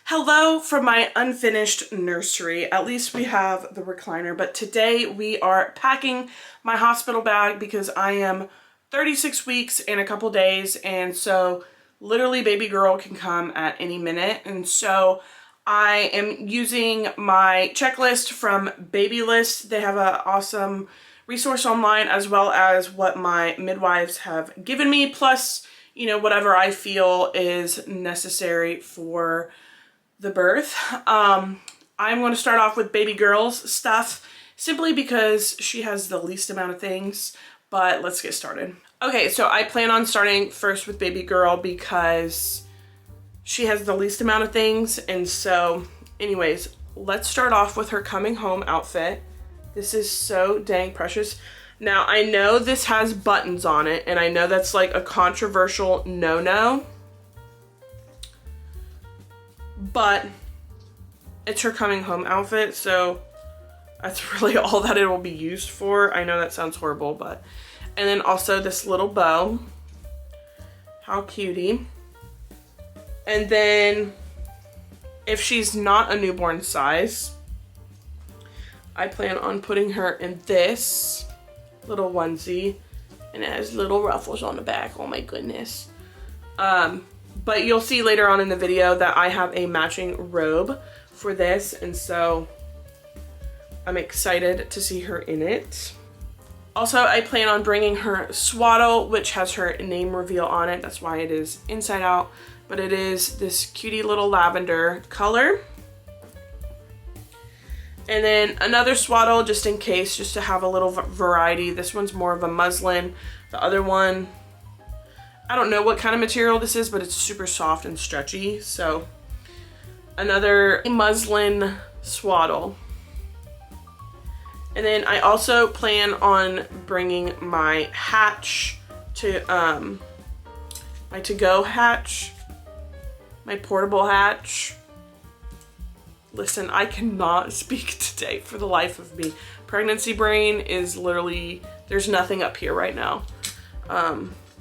Hello from my unfinished nursery. At least we have the recliner, but today we are packing my hospital bag because I am 36 weeks in a couple days, and so literally baby girl can come at any minute. And so I am using my checklist from Babylist. They have an awesome resource online, as well as what my midwives have given me, plus, you know, whatever I feel is necessary for the birth. I'm going to start off with baby girl's stuff simply because she has the least amount of things, but let's get started. Okay, so I plan on starting first with baby girl because she has the least amount of things. And so anyways, let's start off with her coming home outfit. This is so dang precious. Now I know this has buttons on it, and I know that's like a controversial no-no, but it's her coming home outfit, so that's really all that it will be used for. I know that sounds horrible, but... And then also this little bow. How cutie. And then if she's not a newborn size, I plan on putting her in this little onesie, and it has little ruffles on the back. Oh my goodness. But you'll see later on in the video that I have a matching robe for this, and so I'm excited to see her in it. Also, I plan on bringing her swaddle, which has her name reveal on it. That's why it is inside out, but it is this cutie little lavender color. And then another swaddle just in case, just to have a little variety. This one's more of a muslin. The other one, I don't know what kind of material this is, but it's super soft and stretchy. So another muslin swaddle. And then I also plan on bringing my hatch to, my to-go hatch, my portable hatch. Listen, I cannot speak today for the life of me. Pregnancy brain is literally, there's nothing up here right now.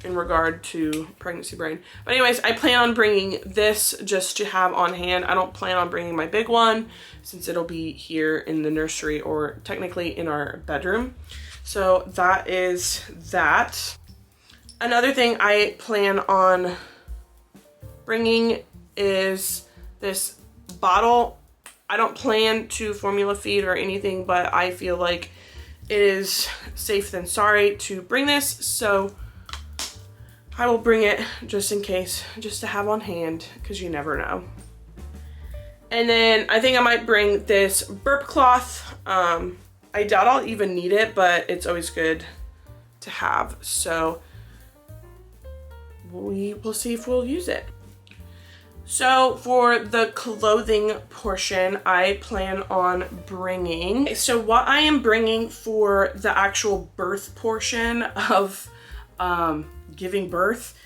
In regard to pregnancy brain. But anyways, I plan on bringing this just to have on hand. I don't plan on bringing my big one since it'll be here in the nursery, or technically in our bedroom. So that is that. Another thing I plan on bringing is this bottle. I don't plan to formula feed or anything, but I feel like it is safe than sorry to bring this, so I will bring it just in case, just to have on hand, because you never know. And then I think I might bring this burp cloth. I doubt I'll even need it, but it's always good to have. So we will see if we'll use it. So for the clothing portion, I plan on bringing, so what I am bringing for the actual birth portion of giving birth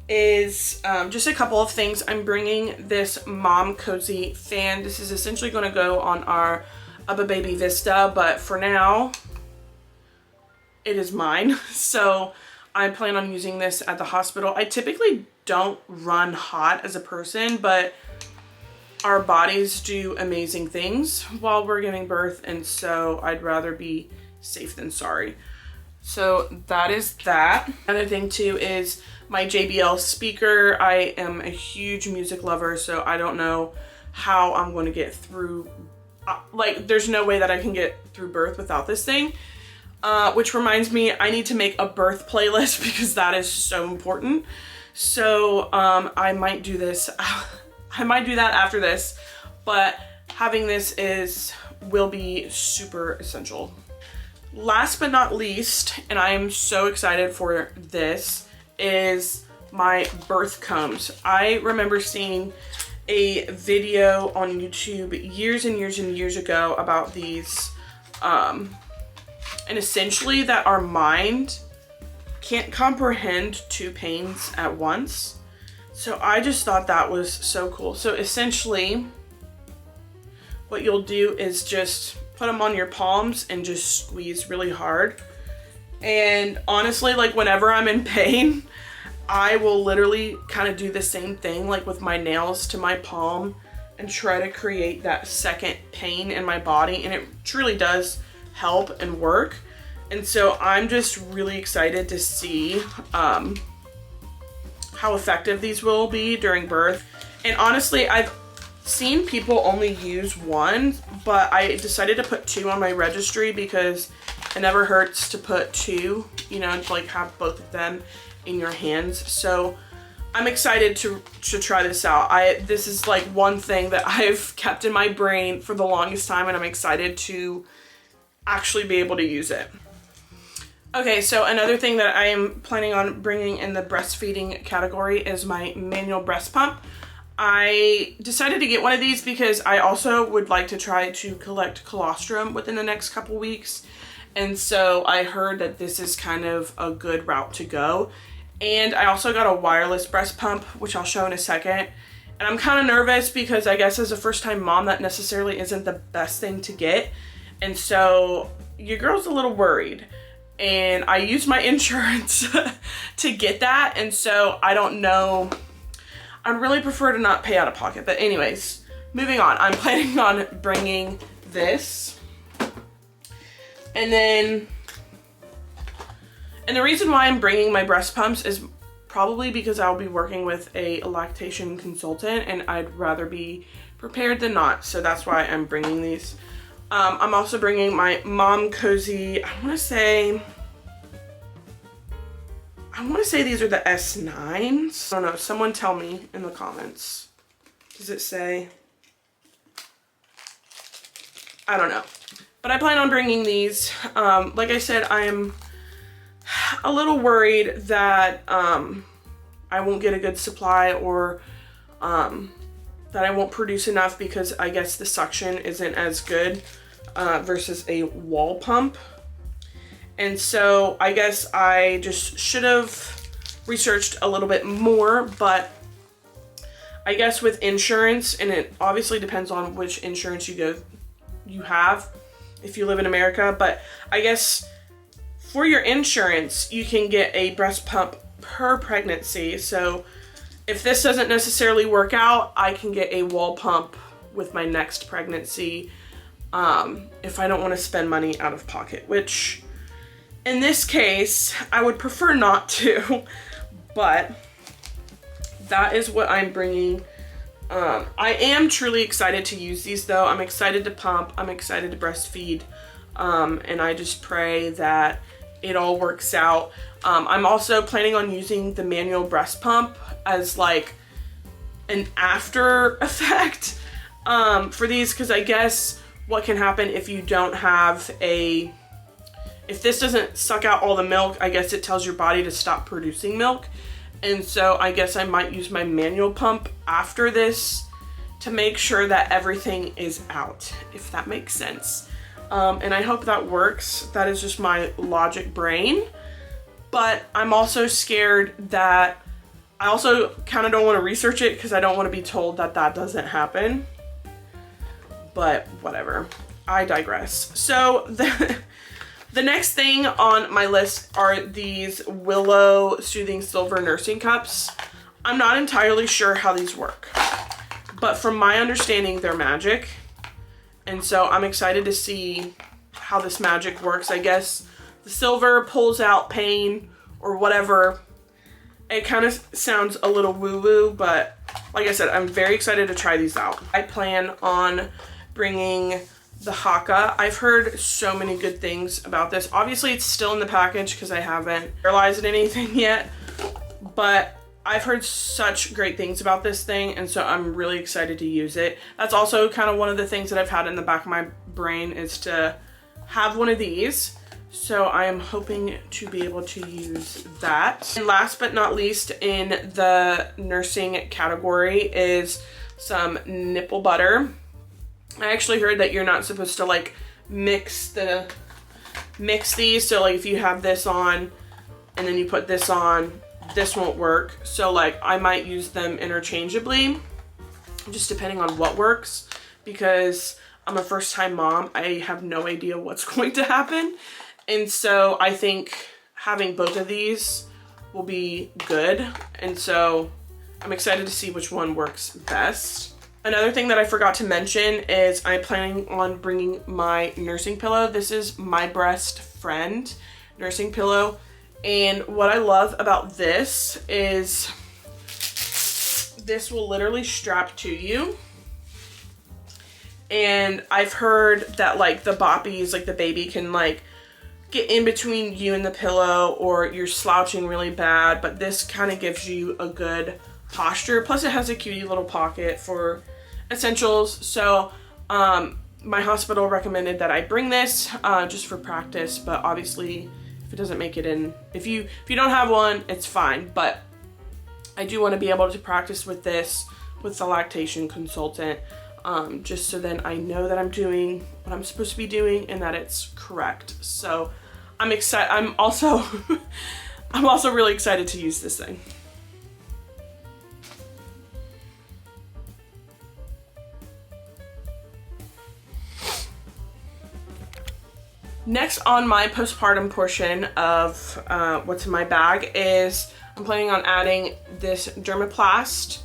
is just a couple of things. I'm bringing this Mom Cozy fan. This is essentially going to go on our Ubba Baby Vista, but for now it is mine. So I plan on using this at the hospital. I typically don't run hot as a person, but our bodies do amazing things while we're giving birth, and so I'd rather be safe than sorry. So that is that. Another thing too is my JBL speaker. I am a huge music lover, so I don't know how I'm going to get through, like there's no way that I can get through birth without this thing. Which reminds me, I need to make a birth playlist because that is so important. So I might do this, I might do that after this, but having this will be super essential. Last but not least, and I am so excited for this, is my birth combs. I remember seeing a video on YouTube years and years and years ago about these, and essentially that our mind can't comprehend two pains at once. So I just thought that was so cool. So essentially what you'll do is just put them on your palms and just squeeze really hard. And honestly, like whenever I'm in pain, I will literally kind of do the same thing, like with my nails to my palm, and try to create that second pain in my body, and it truly does help and work. And so I'm just really excited to see how effective these will be during birth. And honestly, I've seen people only use one, but I decided to put 2 on my registry because it never hurts to put 2, you know, to like have both of them in your hands. So I'm excited to try this out. This is like one thing that I've kept in my brain for the longest time, and I'm excited to actually be able to use it. Okay, so another thing that I am planning on bringing in the breastfeeding category is my manual breast pump. I decided to get one of these because I also would like to try to collect colostrum within the next couple weeks. And so I heard that this is kind of a good route to go. And I also got a wireless breast pump, which I'll show in a second. And I'm kind of nervous because I guess as a first-time mom, that necessarily isn't the best thing to get. And so your girl's a little worried. And I used my insurance to get that. And so I don't know. I'd really prefer to not pay out of pocket. But anyways, moving on. I'm planning on bringing this. And the reason why I'm bringing my breast pumps is probably because I'll be working with a lactation consultant, and I'd rather be prepared than not. So that's why I'm bringing these. I'm also bringing my Mom Cozy, I want to say these are the S9s. I don't know, someone tell me in the comments. Does it say? I don't know. But I plan on bringing these. Like I said, I am a little worried that I won't get a good supply, or that I won't produce enough because I guess the suction isn't as good versus a wall pump. And so I guess I just should have researched a little bit more, but I guess with insurance, and it obviously depends on which insurance you have if you live in America, but I guess for your insurance, you can get a breast pump per pregnancy. So if this doesn't necessarily work out, I can get a wall pump with my next pregnancy if I don't want to spend money out of pocket, which in this case, I would prefer not to, but that is what I'm bringing. I am truly excited to use these though. I'm excited to pump, I'm excited to breastfeed, and I just pray that it all works out. I'm also planning on using the manual breast pump as like an after effect for these, because I guess what can happen if you don't have if this doesn't suck out all the milk, I guess it tells your body to stop producing milk. And so I guess I might use my manual pump after this to make sure that everything is out, if that makes sense. And I hope that works. That is just my logic brain. But I'm also scared that I also kind of don't want to research it because I don't want to be told that that doesn't happen. But whatever, I digress. So the next thing on my list are these Willow Soothing Silver Nursing Cups. I'm not entirely sure how these work, but from my understanding, they're magic. And so I'm excited to see how this magic works. I guess the silver pulls out pain or whatever. It kind of sounds a little woo-woo, but like I said, I'm very excited to try these out. I plan on bringing the Haka. I've heard so many good things about this. Obviously, it's still in the package because I haven't realized anything yet, but I've heard such great things about this thing, and so I'm really excited to use it. That's also kind of one of the things that I've had in the back of my brain, is to have one of these. So I am hoping to be able to use that. And last but not least in the nursing category is some nipple butter. I actually heard that you're not supposed to like mix these. So like if you have this on and then you put this on, this won't work. So like I might use them interchangeably, just depending on what works, because I'm a first-time mom. I have no idea what's going to happen. And so I think having both of these will be good. And so I'm excited to see which one works best. Another thing that I forgot to mention is I'm planning on bringing my nursing pillow. This is My Breast Friend nursing pillow. And what I love about this is this will literally strap to you. And I've heard that like the boppies, like the baby can like get in between you and the pillow, or you're slouching really bad, but this kind of gives you a good posture. Plus it has a cutie little pocket for essentials. So my hospital recommended that I bring this just for practice, but obviously if it doesn't make it in, if you don't have one, it's fine. But I do want to be able to practice with this with the lactation consultant, just so then I know that I'm doing what I'm supposed to be doing and that it's correct. So I'm excited. I'm also really excited to use this thing. Next on my postpartum portion of what's in my bag is I'm planning on adding this Dermaplast.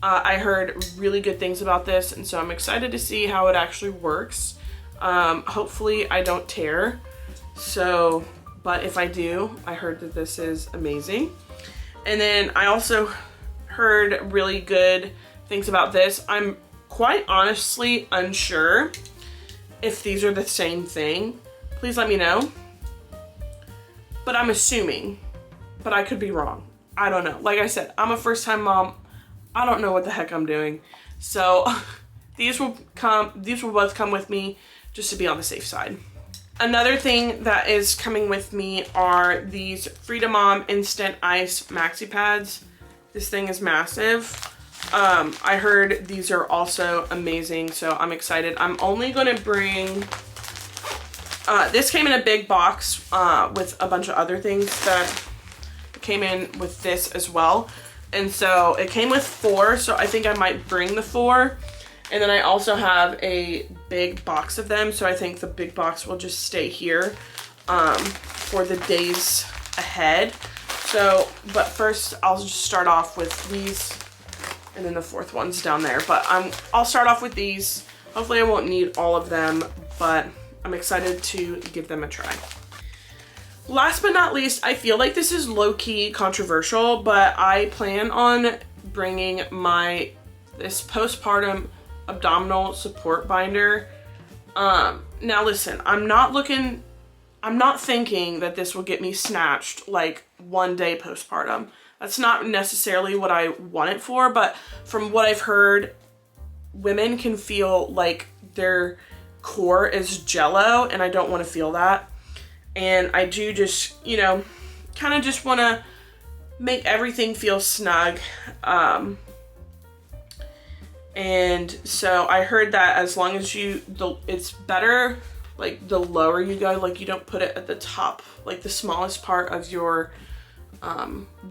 I heard really good things about this, and so I'm excited to see how it actually works. Hopefully I don't tear. So, but if I do, I heard that this is amazing. And then I also heard really good things about this. I'm quite honestly unsure if these are the same thing. Please let me know. But I'm assuming, but I could be wrong. I don't know. Like I said, I'm a first-time mom. I don't know what the heck I'm doing. So these will both come with me just to be on the safe side. Another thing that is coming with me are these Freedom Mom Instant Ice Maxi Pads. This thing is massive. I heard these are also amazing, so I'm excited. I'm only gonna bring, this came in a big box with a bunch of other things that came in with this as well. And so it came with 4, so I think I might bring the 4. And then I also have a big box of them, so I think the big box will just stay here for the days ahead. So, but first I'll just start off with these, and then the 4th one's down there. But I'll start off with these. Hopefully I won't need all of them, but I'm excited to give them a try. Last but not least, I feel like this is low-key controversial, but I plan on bringing this postpartum abdominal support binder. Now listen, I'm not thinking that this will get me snatched like one day postpartum. That's not necessarily what I want it for, but from what I've heard, women can feel like their core is jello, and I don't want to feel that. And I do just, you know, kind of just want to make everything feel snug. And so I heard that as long as it's better, like the lower you go, like you don't put it at the top, like the smallest part of your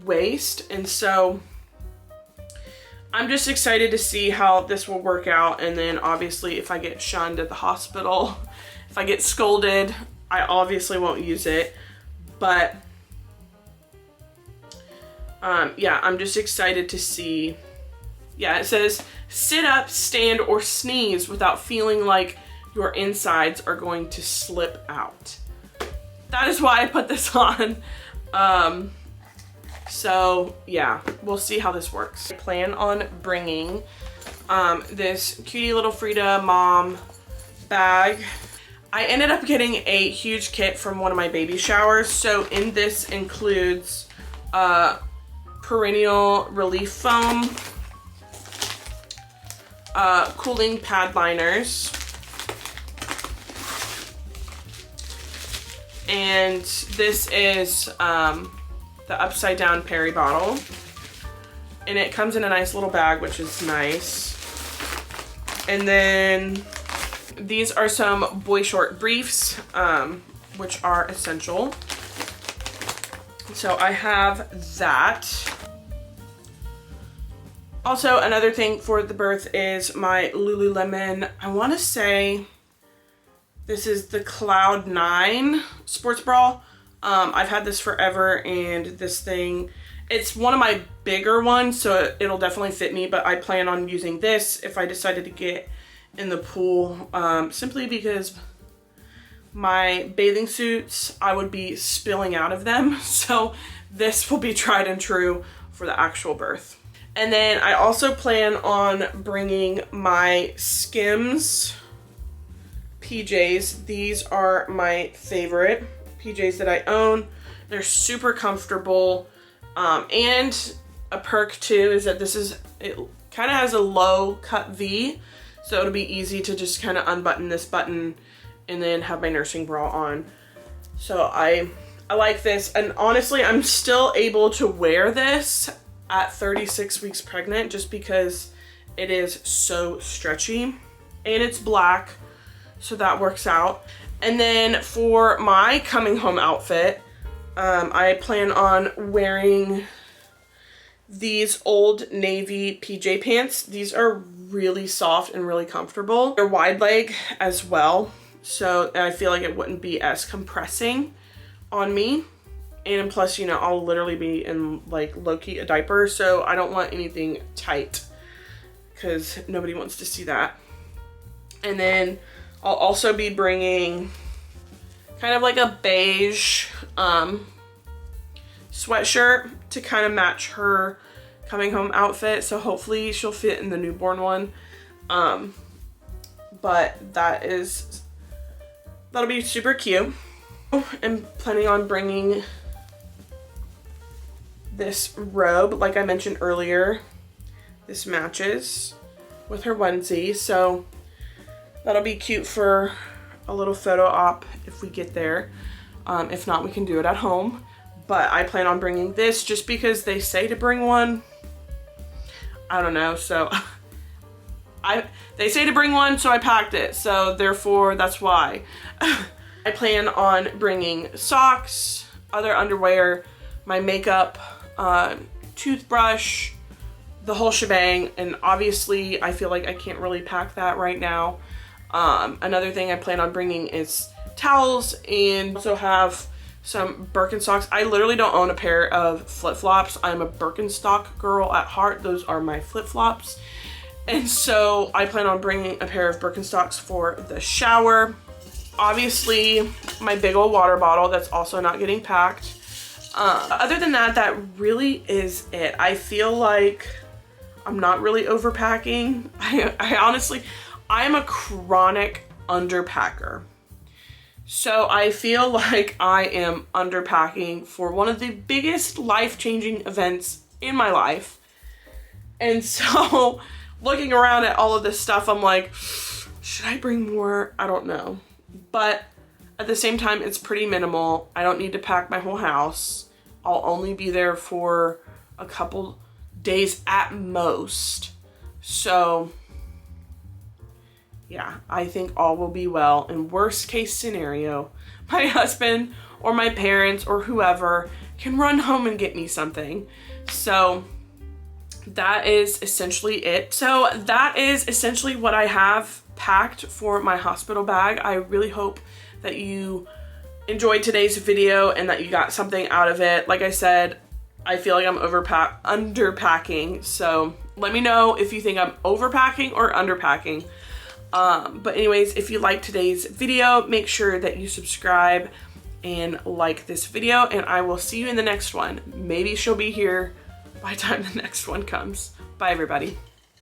waist. And so I'm just excited to see how this will work out. And then obviously if I get shunned at the hospital, if I get scolded, I obviously won't use it. But yeah, I'm just excited to see. Yeah, it says sit up, stand, or sneeze without feeling like your insides are going to slip out. That is why I put this on. So yeah, we'll see how this works. I plan on bringing this cutie little Frida Mom bag. I ended up getting a huge kit from one of my baby showers. So in this includes perennial relief foam, cooling pad liners, and this is the upside down Perry bottle, and it comes in a nice little bag, which is nice. And then these are some boy short briefs, which are essential. So I have that. Also, another thing for the birth is my Lululemon, I want to say this is the Cloud 9 sports bra. I've had this forever, and this thing It's one of my bigger ones, so it'll definitely fit me, but I plan on using this if I decided to get in the pool, simply because my bathing suits, I would be spilling out of them. So this will be tried and true for the actual birth. And then I also plan on bringing my Skims PJs. These are my favorite PJs that I own. They're super comfortable. And a perk too is that it kind of has a low cut V. So it'll be easy to just kind of unbutton this button and then have my nursing bra on. So I like this, and honestly I'm still able to wear this at 36 weeks pregnant just because it is so stretchy, and it's black, so that works out. And then for my coming home outfit, I plan on wearing these Old Navy PJ pants. These are really soft and really comfortable. They're wide leg as well, so I feel like it wouldn't be as compressing on me. And plus, you know, I'll literally be in like low-key a diaper, so I don't want anything tight because nobody wants to see that. And then I'll also be bringing kind of like a beige sweatshirt to kind of match her coming home outfit. So hopefully she'll fit in the newborn one. But that'll be super cute. I'm planning on bringing this robe, like I mentioned earlier. This matches with her onesie, so that'll be cute for a little photo op if we get there. If not, we can do it at home. But I plan on bringing this just because they say to bring one. I don't know, so they say to bring one, so I packed it. So therefore, that's why. I plan on bringing socks, other underwear, my makeup, toothbrush, the whole shebang. And obviously I feel like I can't really pack that right now. Another thing I plan on bringing is towels, and also have some Birkenstocks. I literally don't own a pair of flip-flops. I'm a Birkenstock girl at heart. Those are my flip-flops. And so I plan on bringing a pair of Birkenstocks for the shower. Obviously, my big old water bottle that's also not getting packed. Other than that, that really is it. I feel like I'm not really overpacking. I honestly, I'm a chronic underpacker. So I feel like I am underpacking for one of the biggest life-changing events in my life. And so looking around at all of this stuff, I'm like, should I bring more? I don't know. But at the same time, it's pretty minimal. I don't need to pack my whole house. I'll only be there for a couple days at most. So yeah, I think all will be well. In worst case scenario, my husband or my parents or whoever can run home and get me something. So that is essentially it. So that is essentially what I have packed for my hospital bag. I really hope that you enjoyed today's video and that you got something out of it. Like I said, I feel like I'm underpacking. So let me know if you think I'm overpacking or underpacking. But anyways, if you liked today's video, make sure that you subscribe and like this video, and I will see you in the next one. Maybe she'll be here by the time the next one comes. Bye, everybody.